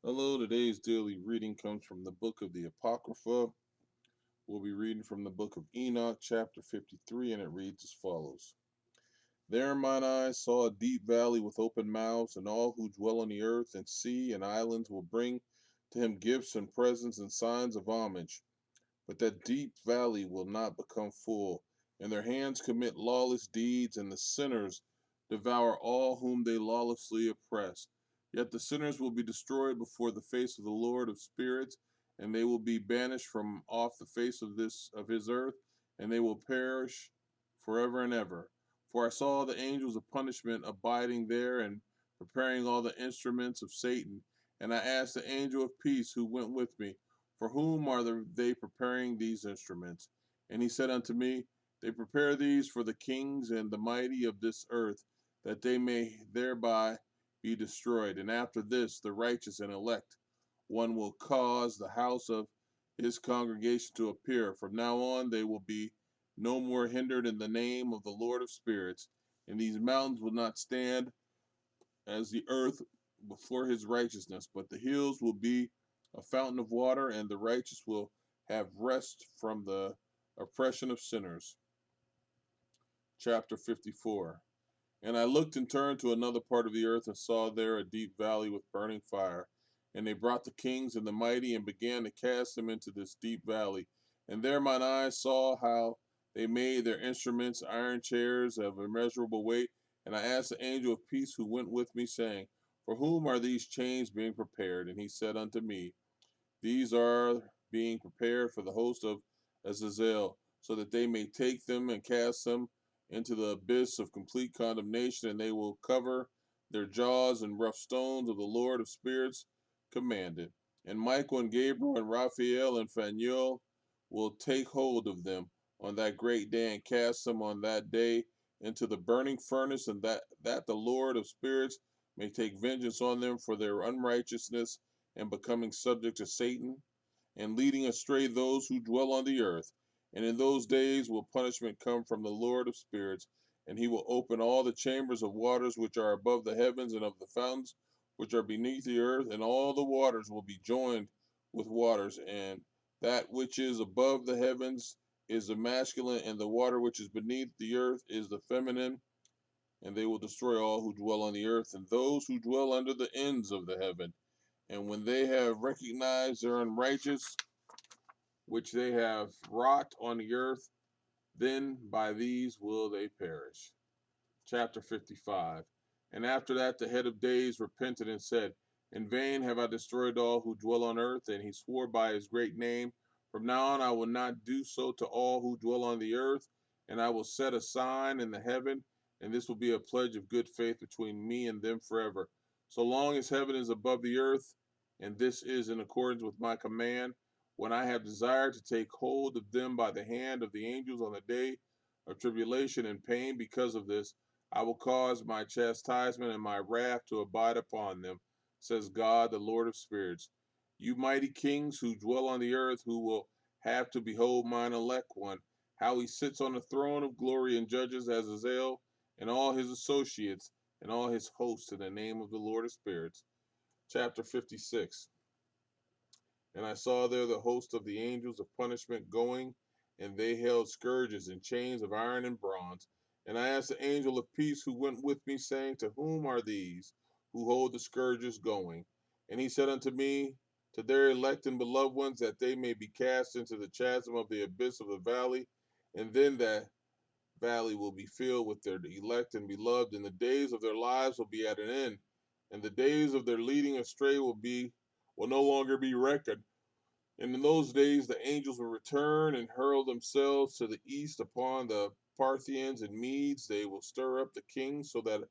Hello, today's daily reading comes from the book of the Apocrypha. We'll be reading from the book of Enoch, chapter 53, and it reads as follows. There mine eyes saw a deep valley with open mouths, and all who dwell on the earth and sea and islands will bring to him gifts and presents and signs of homage. But that deep valley will not become full, and their hands commit lawless deeds, and the sinners devour all whom they lawlessly oppress. Yet the sinners will be destroyed before the face of the Lord of spirits, and they will be banished from off the face of his earth, and they will perish forever and ever. For I saw the angels of punishment abiding there and preparing all the instruments of Satan. And I asked the angel of peace who went with me, for whom are they preparing these instruments? And he said unto me, They prepare these for the kings and the mighty of this earth, that they may thereby be destroyed. And after this, the righteous and elect one will cause the house of his congregation to appear. From now on, they will be no more hindered in the name of the Lord of spirits. And these mountains will not stand as the earth before his righteousness, but the hills will be a fountain of water, and the righteous will have rest from the oppression of sinners. Chapter 54. And I looked and turned to another part of the earth, and saw there a deep valley with burning fire. And they brought the kings and the mighty, and began to cast them into this deep valley. And there mine eyes saw how they made their instruments, iron chairs of immeasurable weight. And I asked the angel of peace who went with me, saying, For whom are these chains being prepared? And he said unto me, These are being prepared for the host of Azazel, so that they may take them and cast them into the abyss of complete condemnation, and they will cover their jaws in rough stones of the Lord of spirits commanded. And Michael and Gabriel and Raphael and Phanuel will take hold of them on that great day and cast them on that day into the burning furnace, and that the Lord of spirits may take vengeance on them for their unrighteousness and becoming subject to Satan, and leading astray those who dwell on the earth. And in those days will punishment come from the Lord of spirits, and he will open all the chambers of waters which are above the heavens, and of the fountains which are beneath the earth, and all the waters will be joined with waters, and that which is above the heavens is the masculine, and the water which is beneath the earth is the feminine, and they will destroy all who dwell on the earth, and those who dwell under the ends of the heaven. And when they have recognized their unrighteous, which they have wrought on the earth, then by these will they perish. Chapter 55. And after that, the head of days repented and said, In vain have I destroyed all who dwell on earth. And he swore by his great name, From now on I will not do so to all who dwell on the earth. And I will set a sign in the heaven, and this will be a pledge of good faith between me and them forever. So long as heaven is above the earth, and this is in accordance with my command, when I have desired to take hold of them by the hand of the angels on the day of tribulation and pain because of this, I will cause my chastisement and my wrath to abide upon them, says God, the Lord of spirits. You mighty kings who dwell on the earth, who will have to behold mine elect one, how he sits on the throne of glory and judges Azazel and all his associates and all his hosts in the name of the Lord of spirits. Chapter 56. And I saw there the host of the angels of punishment going, and they held scourges and chains of iron and bronze. And I asked the angel of peace who went with me, saying, To whom are these who hold the scourges going? And he said unto me, To their elect and beloved ones, that they may be cast into the chasm of the abyss of the valley, and then that valley will be filled with their elect and beloved, and the days of their lives will be at an end, and the days of their leading astray will no longer be reckoned. And in those days the angels will return and hurl themselves to the east upon the Parthians and Medes. They will stir up the kings so that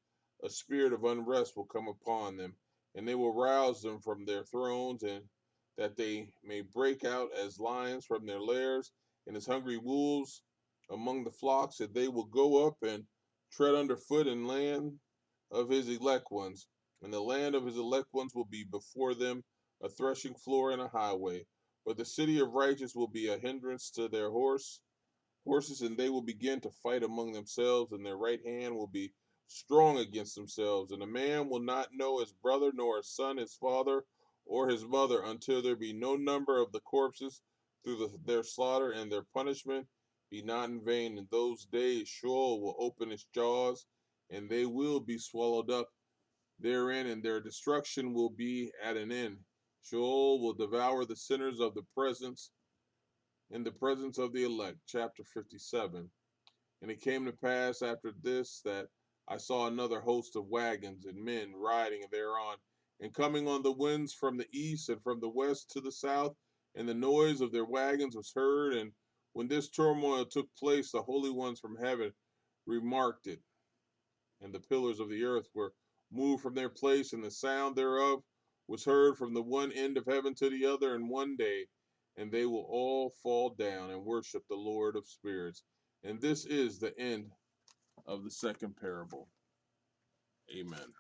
a spirit of unrest will come upon them, and they will rouse them from their thrones, and that they may break out as lions from their lairs, and as hungry wolves among the flocks, that they will go up and tread underfoot in land of his elect ones. And the land of his elect ones will be before them a threshing floor and a highway. But the city of righteous will be a hindrance to their horses, and they will begin to fight among themselves, and their right hand will be strong against themselves. And a man will not know his brother, nor his son his father, or his mother, until there be no number of the corpses through their slaughter, and their punishment be not in vain. In those days Sheol will open its jaws, and they will be swallowed up therein, and their destruction will be at an end. Sheol will devour the sinners of the presence in the presence of the elect. Chapter 57. And it came to pass after this that I saw another host of wagons and men riding thereon, and coming on the winds from the east and from the west to the south, and the noise of their wagons was heard. And when this turmoil took place, the holy ones from heaven remarked it, and the pillars of the earth were moved from their place, and the sound thereof was heard from the one end of heaven to the other in one day, and they will all fall down and worship the Lord of spirits. And this is the end of the second parable. Amen.